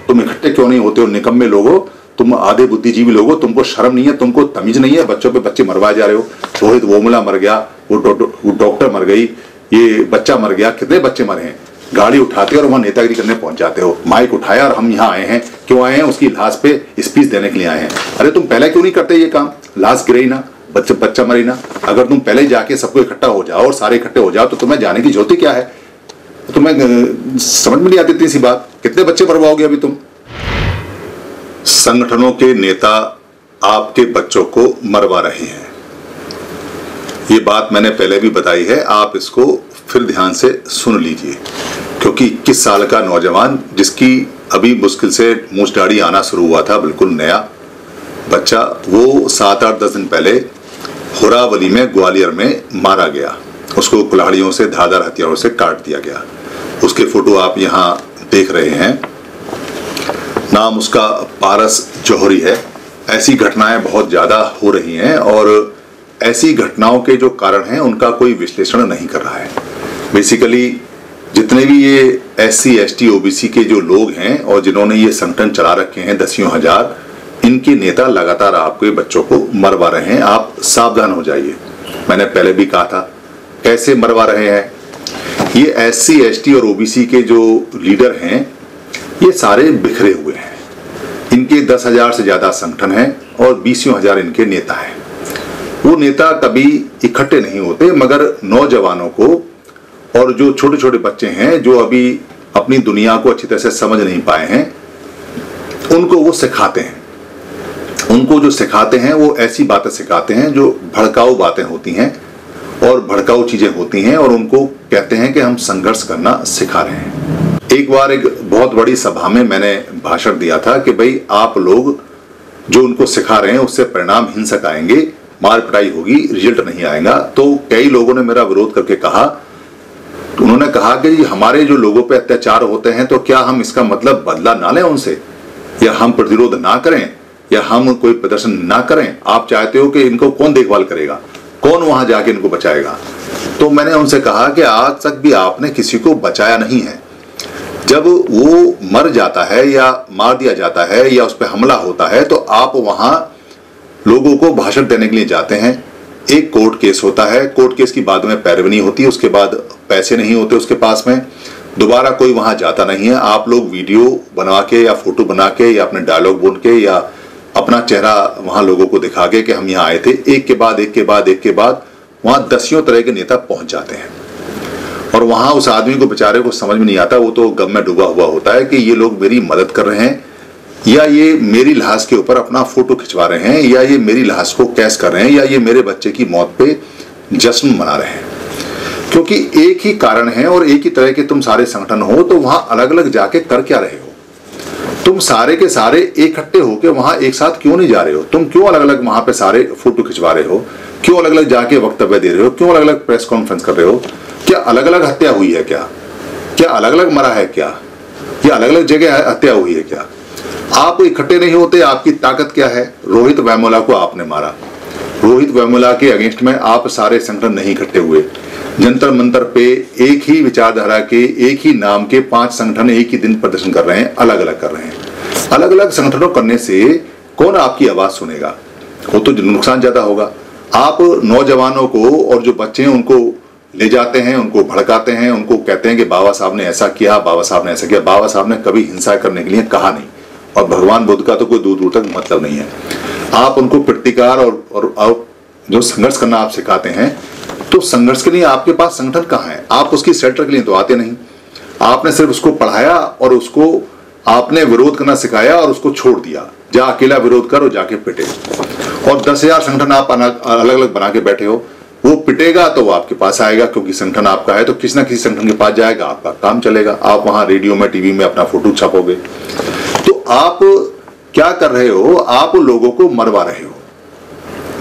तुम इकट्ठे क्यों नहीं होते हो? निकम्मे लोगो, तुम आधे बुद्धिजीवी लोगो, तुमको शर्म नहीं है, तुमको तमीज नहीं है, बच्चों पे बच्चे मरवाए जा रहे हो। रोहित वोमला मर गया, वो डॉक्टर मर गई, ये बच्चा मर गया, कितने बच्चे मरे हैं। गाड़ी उठाते और वहां नेतागिरी करने पहुंच जाते हो। माइक उठाया और हम यहाँ आए हैं, क्यों आए हैं? उसकी लाश पे स्पीच देने के लिए आए हैं। अरे तुम पहले क्यों नहीं करते ये काम? लाश गिरे ही ना, बच्चा मरे ना। अगर तुम पहले ही जाके सबको इकट्ठा हो जाओ और सारे इकट्ठे हो जाओ तो तुम्हें जाने की जरूरत क्या है? तुम्हें समझ में नहीं आती इतनी सी बात। कितने बच्चे मरवाओगे अभी तुम? संगठनों के नेता आपके बच्चों को मरवा रहे हैं, ये बात मैंने पहले भी बताई है, आप इसको फिर ध्यान से सुन लीजिए। क्योंकि 21 साल का नौजवान जिसकी अभी मुश्किल से मूंछ दाढ़ी आना शुरू हुआ था, बिल्कुल नया बच्चा, वो 7-8-10 दिन पहले होरावली में, ग्वालियर में मारा गया। उसको कुल्हाड़ियों से, धारदार हथियारों से काट दिया गया। उसके फोटो आप यहाँ देख रहे हैं। नाम उसका पारस जौहरी है। ऐसी घटनाएं बहुत ज़्यादा हो रही हैं और ऐसी घटनाओं के जो कारण हैं उनका कोई विश्लेषण नहीं कर रहा है। बेसिकली जितने भी ये SC ST OBC के जो लोग हैं और जिन्होंने ये संगठन चला रखे हैं दसियों हजार, इनके नेता लगातार आपके बच्चों को मरवा रहे हैं। आप सावधान हो जाइए। मैंने पहले भी कहा था कैसे मरवा रहे हैं। ये SC ST और OBC के जो लीडर हैं ये सारे बिखरे हुए हैं। इनके 10,000 से ज्यादा संगठन हैं और 20,000 इनके नेता हैं। वो नेता कभी इकट्ठे नहीं होते, मगर नौजवानों को और जो छोटे छोटे बच्चे हैं जो अभी अपनी दुनिया को अच्छी तरह से समझ नहीं पाए हैं, उनको वो सिखाते हैं। उनको जो सिखाते हैं वो ऐसी बातें सिखाते हैं जो भड़काऊ बातें होती हैं और भड़काऊ चीजें होती हैं, और उनको कहते हैं कि हम संघर्ष करना सिखा रहे हैं। एक बार एक बहुत बड़ी सभा में मैंने भाषण दिया था कि भाई आप लोग जो उनको सिखा रहे हैं उससे परिणाम हिंसक आएंगे, मार पिटाई होगी, रिजल्ट नहीं आएगा। तो कई लोगों ने मेरा विरोध करके कहा, तो उन्होंने कहा कि हमारे जो लोगों पे अत्याचार होते हैं तो क्या हम इसका मतलब बदला ना लें उनसे, या हम प्रतिरोध ना करें, या हम कोई प्रदर्शन ना करें? आप चाहते हो कि इनको कौन देखभाल करेगा, कौन वहां जाके इनको बचाएगा? तो मैंने उनसे कहा कि आज तक भी आपने किसी को बचाया नहीं है। जब वो मर जाता है या मार दिया जाता है या उस पर हमला होता है तो आप वहां लोगों को भाषण देने के लिए जाते हैं। एक कोर्ट केस होता है, कोर्ट केस की बाद में पैरवी नहीं होती, उसके बाद पैसे नहीं होते उसके पास में, दोबारा कोई वहां जाता नहीं है। आप लोग वीडियो बना के या फोटो बना के या अपने डायलॉग बोल के या अपना चेहरा वहां लोगों को दिखा के कि हम यहाँ आए थे, एक के बाद एक के बाद एक के बाद वहां दसियों तरह के नेता पहुंच जाते हैं। और वहां उस आदमी को बेचारे को समझ में नहीं आता, वो तो गम में डूबा हुआ होता है कि ये लोग मेरी मदद कर रहे हैं, या ये मेरी लाश के ऊपर अपना फोटो खिंचवा रहे हैं, या ये मेरी लाश को कैश कर रहे हैं, या ये मेरे बच्चे की मौत पे जश्न मना रहे हैं। क्योंकि एक ही कारण है और एक ही तरह के तुम सारे संगठन हो, तो वहां अलग अलग जाके कर क्या रहे हो? तुम सारे के सारे इकट्ठे होकर वहां एक साथ क्यों नहीं जा रहे हो? तुम क्यों अलग अलग वहां पे सारे फोटो खिंचवा रहे हो? क्यों अलग अलग जाके वक्तव्य दे रहे हो? क्यों अलग अलग प्रेस कॉन्फ्रेंस कर रहे हो? क्या अलग अलग हत्या हुई है क्या? क्या अलग अलग मरा है क्या? या अलग अलग जगह हत्या हुई है क्या? आप इकट्ठे नहीं होते, आपकी ताकत क्या है? रोहित वेमुला को आपने मारा, रोहित वेमुला के अगेंस्ट में आप सारे संगठन नहीं इकट्ठे हुए। जंतर मंतर पे एक ही विचारधारा के, एक ही नाम के 5 संगठन एक ही दिन प्रदर्शन कर रहे हैं, अलग अलग कर रहे हैं। अलग अलग संगठनों करने से कौन आपकी आवाज सुनेगा? वो तो नुकसान ज्यादा होगा। आप नौजवानों को और जो बच्चे हैं उनको ले जाते हैं, उनको भड़काते हैं, उनको कहते हैं कि बाबा साहब ने ऐसा किया, बाबा साहब ने ऐसा किया। बाबा साहब ने कभी हिंसा करने के लिए कहा नहीं, और भगवान बुद्ध का तो कोई दूर दूर तक मतलब नहीं है। आप उनको प्रतिकार और जो संघर्ष करना आप सिखाते हैं, तो संघर्ष के लिए आपके पास संगठन कहाँ है? आप उसकी शेल्टर के लिए तो आते नहीं। आपने सिर्फ उसको पढ़ाया और उसको आपने विरोध करना सिखाया और उसको छोड़ दिया, जा अकेला विरोध करो, जाके पिटे। और 10,000 संगठन आप अलग अलग बना के बैठे हो। वो पिटेगा तो वो आपके पास आएगा, क्योंकि संगठन आपका है तो किसी ना किसी संगठन के पास जाएगा, आपका काम चलेगा। आप वहां रेडियो में, टीवी में अपना फोटो छापोगे। तो आप क्या कर रहे हो? आप लोगों को मरवा रहे हो।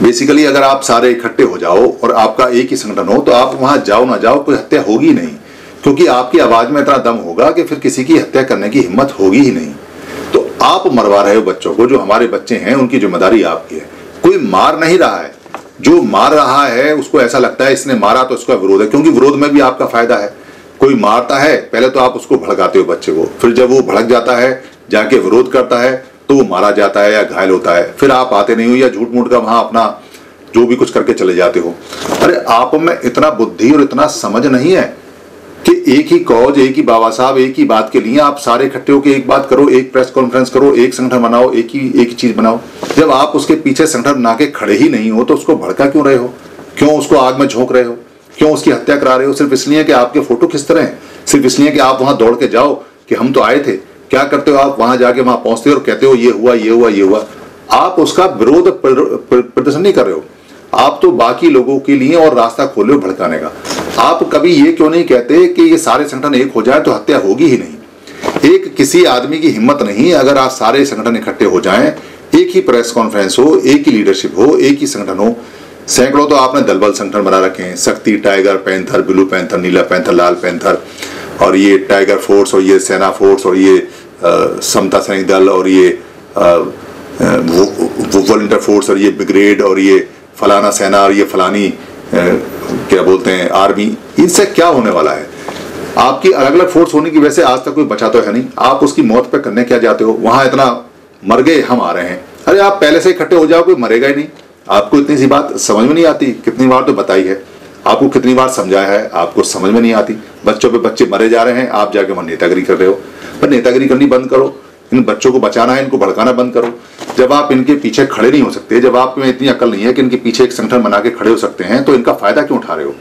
बेसिकली अगर आप सारे इकट्ठे हो जाओ और आपका एक ही संगठन हो तो आप वहां जाओ ना जाओ, कोई हत्या होगी नहीं, क्योंकि आपकी आवाज में इतना दम होगा कि फिर किसी की हत्या करने की हिम्मत होगी ही नहीं। तो आप मरवा रहे हो बच्चों को। जो हमारे बच्चे हैं उनकी जिम्मेदारी आपकी है। कोई मार नहीं रहा है, जो मार रहा है उसको ऐसा लगता है इसने मारा तो उसका विरोध है, क्योंकि विरोध में भी आपका फायदा है। कोई मारता है, पहले तो आप उसको भड़काते हो बच्चे को, फिर जब वो भड़क जाता है जाके विरोध करता है तो वो मारा जाता है या घायल होता है, फिर आप आते नहीं हो या झूठ मूठ का वहां अपना जो भी कुछ करके चले जाते हो। अरे आप में इतना बुद्धि और इतना समझ नहीं है कि एक ही कॉज, एक ही बाबा साहब, एक ही बात के लिए आप सारे इकट्ठे होकर एक बात करो, एक प्रेस कॉन्फ्रेंस करो, एक संगठन बनाओ, एक ही चीज बनाओ। जब आप उसके पीछे संगठन बना के खड़े ही नहीं हो तो उसको भड़का क्यों रहे हो? क्यों उसको आग में झोंक रहे हो? क्यों उसकी हत्या करा रहे हो? सिर्फ इसलिए कि आपके फोटो खिंचते रहे, सिर्फ इसलिए कि आप वहां दौड़ के जाओ कि हम तो आए थे। क्या करते हो आप? वहां जाके वहां पहुंचते हो और कहते हो ये हुआ, ये हुआ, ये हुआ। आप उसका विरोध प्रदर्शन नहीं कर रहे हो, आप तो बाकी लोगों के लिए और रास्ता खोले हो भड़काने का। आप कभी ये क्यों नहीं कहते कि ये सारे संगठन एक हो जाए तो हत्या होगी ही नहीं? एक किसी आदमी की हिम्मत नहीं, अगर आप सारे संगठन इकट्ठे हो जाएं, एक ही प्रेस कॉन्फ्रेंस हो, एक ही लीडरशिप हो, एक ही संगठन हो। सैकड़ों तो आपने दलबल संगठन बना रखे हैं, शक्ति, टाइगर, पैंथर, ब्लू पैंथर, नीला पैंथर, लाल पैंथर, और ये टाइगर फोर्स, और ये सेना फोर्स, और ये समता सैनिक दल, और ये वॉलंटियर फोर्स, और ये ब्रिगेड, और ये फलाना सेना, और ये फलानी क्या बोलते हैं आर्मी। इनसे क्या होने वाला है? आपकी अलग अलग फोर्स होने की वजह से आज तक कोई बचा तो है नहीं। आप उसकी मौत पे करने क्या जाते हो? वहां इतना मर गए, हम आ रहे हैं। अरे आप पहले से इकट्ठे हो जाओ, कोई मरेगा ही नहीं। आपको इतनी सी बात समझ में नहीं आती? कितनी बार तो बताई है आपको, कितनी बार समझाया है, आपको समझ में नहीं आती। बच्चों पे बच्चे मरे जा रहे हैं, आप जाके वहां नेतागिरी कर रहे हो। पर नेतागिरी करनी बंद करो, इन बच्चों को बचाना है, इनको भड़काना बंद करो। जब आप इनके पीछे खड़े नहीं हो सकते, जब आप में इतनी अकल नहीं है कि इनके पीछे एक संगठन बना के खड़े हो सकते हैं, तो इनका फायदा क्यों उठा रहे हो?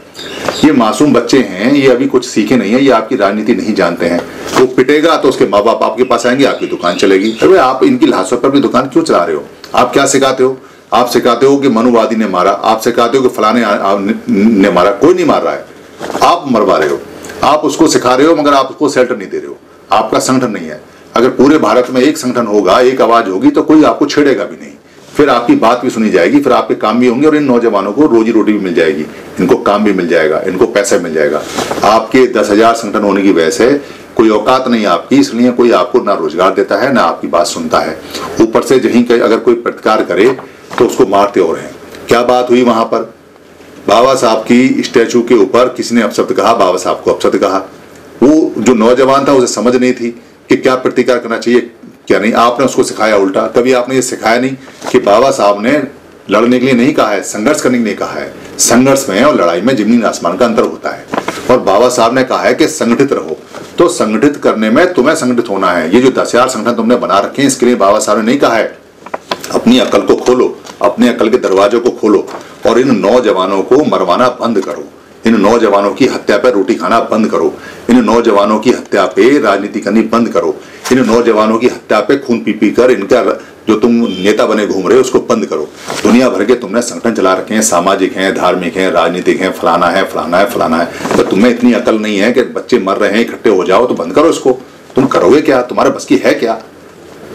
ये मासूम बच्चे हैं, ये अभी कुछ सीखे नहीं है, ये आपकी राजनीति नहीं जानते हैं। वो पिटेगा तो उसके माँ बाप आपके पास आएंगे, आपकी दुकान चलेगी। अरे आप इनकी लाशों पर अपनी दुकान क्यों चला रहे हो? आप क्या सिखाते हो? आप सिखाते हो कि मनुवादी ने मारा, आप सिखाते हो कि फलाने ने मारा। कोई नहीं मार रहा है, आप मरवा रहे हो। आप उसको सिखा रहे हो मगर आप उसको शेल्टर नहीं दे रहे हो। आपका संगठन नहीं है। अगर पूरे भारत में एक संगठन होगा, एक आवाज होगी, तो कोई आपको छेड़ेगा भी नहीं। फिर आपकी बात भी सुनी जाएगी, फिर आपके काम भी होंगे, और इन नौजवानों को रोजी रोटी भी मिल जाएगी, इनको काम भी मिल जाएगा, इनको पैसा मिल जाएगा। आपके 10,000 संगठन होने की वजह से कोई औकात नहीं आपकी, इसलिए कोई आपको ना रोजगार देता है, ना आपकी बात सुनता है। ऊपर से यहीं अगर कोई प्रतिकार करे तो उसको मारते और हैं। क्या बात हुई वहां पर? बाबा साहब की स्टैचू के ऊपर किसी ने अपशब्द कहा, बाबा साहब को अपशब्द कहा। वो जो नौजवान था उसे समझ नहीं थी कि क्या प्रतिकार करना चाहिए क्या नहीं। आपने उसको सिखाया उल्टा। कभी आपने ये सिखाया नहीं कि बाबा साहब ने लड़ने के लिए नहीं कहा है, संघर्ष करने के लिए कहा है। संघर्ष में और लड़ाई में जमीन आसमान का अंतर होता है। और बाबा साहब ने कहा है कि संगठित रहो, तो संगठित करने में तुम्हें संगठित होना है। ये जो 10,000 संगठन तुमने बना रखे हैं, इसके लिए बाबा साहब ने नहीं कहा है अपनी अकल को खोलो, अपने अकल के दरवाजों को खोलो और इन नौजवानों को मरवाना बंद करो। इन नौजवानों की हत्या पर रोटी खाना बंद करो। इन नौजवानों की हत्या पे राजनीति करनी बंद करो। इन नौजवानों की हत्या पे खून पी पी कर इनका जो तुम नेता बने घूम रहे हो उसको बंद करो। दुनिया भर के तुमने संगठन चला रखे हैं, सामाजिक हैं, धार्मिक हैं, राजनीतिक हैं, फलाना है, फलाना है, फलाना है। तो तुम्हें इतनी अकल नहीं है कि बच्चे मर रहे हैं, इकट्ठे हो जाओ तो बंद करो इसको। तुम करोगे क्या? तुम्हारे बस की है क्या?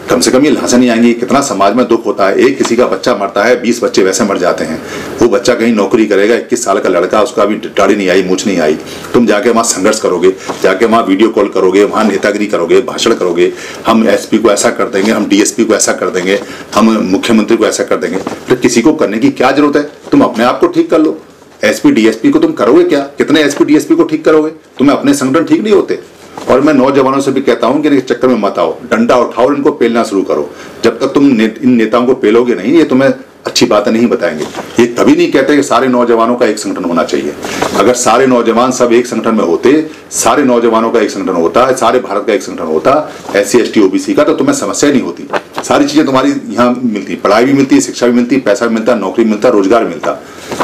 कम से कम ये लाशें नहीं आएंगी। कितना समाज में दुख होता है, एक किसी का बच्चा मरता है, 20 बच्चे वैसे मर जाते हैं। वो बच्चा कहीं नौकरी करेगा, 21 साल का लड़का, उसका अभी दाढ़ी नहीं आई, मूछ नहीं आई। तुम जाके वहां संघर्ष करोगे, जाके वहां वीडियो कॉल करोगे, वहां नेतागिरी करोगे, भाषण करोगे, हम एसपी को ऐसा कर देंगे, हम डीएसपी को ऐसा कर देंगे, हम मुख्यमंत्री को ऐसा कर देंगे। तो किसी को करने की क्या जरूरत है? तुम अपने आप को ठीक कर लो। एसपी डीएसपी को तुम करोगे क्या? कितने एसपी डीएसपी को ठीक करोगे? तुम्हें अपने संगठन ठीक नहीं होते। और मैं नौजवानों से भी कहता हूं कि इस चक्कर में मत आओ, डंडा उठाओ और इनको पेलना शुरू करो। जब तक तुम इन नेताओं को पेलोगे नहीं, ये तुम्हें अच्छी बातें नहीं बताएंगे। ये कभी नहीं कहते कि सारे नौजवानों का एक संगठन होना चाहिए। अगर सारे नौजवान सब एक संगठन में होते, सारे नौजवानों का एक संगठन होता है, सारे भारत का एक संगठन होता, SC ST OBC का, तो तुम्हें समस्या नहीं होती। सारी चीजें तुम्हारी यहाँ मिलती, पढ़ाई भी मिलती, शिक्षा भी मिलती, पैसा भी मिलता, नौकरी मिलता, रोजगार मिलता।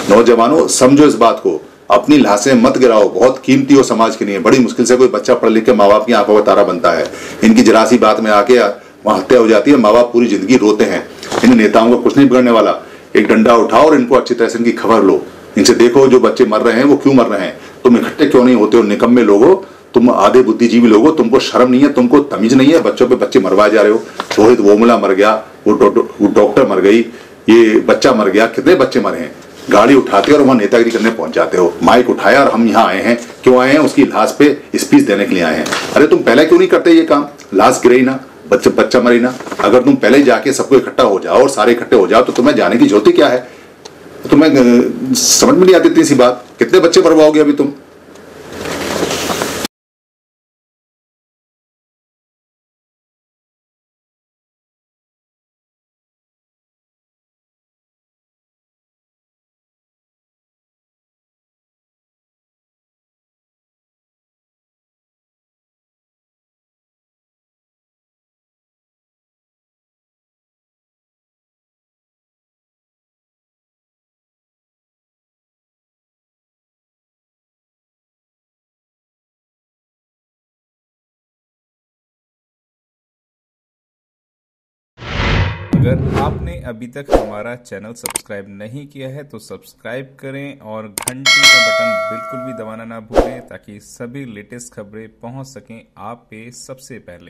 नौजवानों समझो इस बात को, अपनी लाशें मत गिराओ, बहुत कीमती हो समाज के लिए। बड़ी मुश्किल से कोई बच्चा पढ़ लिख के माँ बाप की आंखों का तारा बनता है। इनकी जरा सी बात में आके वहां हत्या हो जाती है, माँ बाप पूरी जिंदगी रोते हैं। इन नेताओं को कुछ नहीं बिगड़ने वाला। एक डंडा उठाओ और इनको अच्छी तरह से इनकी खबर लो। इनसे देखो जो बच्चे मर रहे हैं वो क्यों मर रहे हैं, तुम इकट्ठे क्यों नहीं होते हो? निकम्मे लोगो, तुम आधे बुद्धिजीवी लोगो, तुमको शर्म नहीं है, तुमको तमीज नहीं है। बच्चों पे बच्चे मरवाए जा रहे हो। रोहित वोमला मर गया, वो डॉक्टर मर गई, ये बच्चा मर गया, कितने बच्चे मरे हैं। गाड़ी उठाते और वहां नेतागिरी करने पहुंच जाते हो। माइक उठाया और हम यहाँ आए हैं, क्यों आए हैं? उसकी लाश पे स्पीच देने के लिए आए हैं। अरे तुम पहले क्यों नहीं करते ये काम? लाश गिरे ही ना, बच्चा मरे ना। अगर तुम पहले जाके सबको इकट्ठा हो जाओ और सारे इकट्ठे हो जाओ तो तुम्हें जाने की जरूरत क्या है? तुम्हें समझ में नहीं आती इतनी सी बात। कितने बच्चे मरवाओगे अभी तुम? अगर आपने अभी तक हमारा चैनल सब्सक्राइब नहीं किया है तो सब्सक्राइब करें और घंटी का बटन बिल्कुल भी दबाना ना भूलें ताकि सभी लेटेस्ट खबरें पहुंच सकें आप पे सबसे पहले।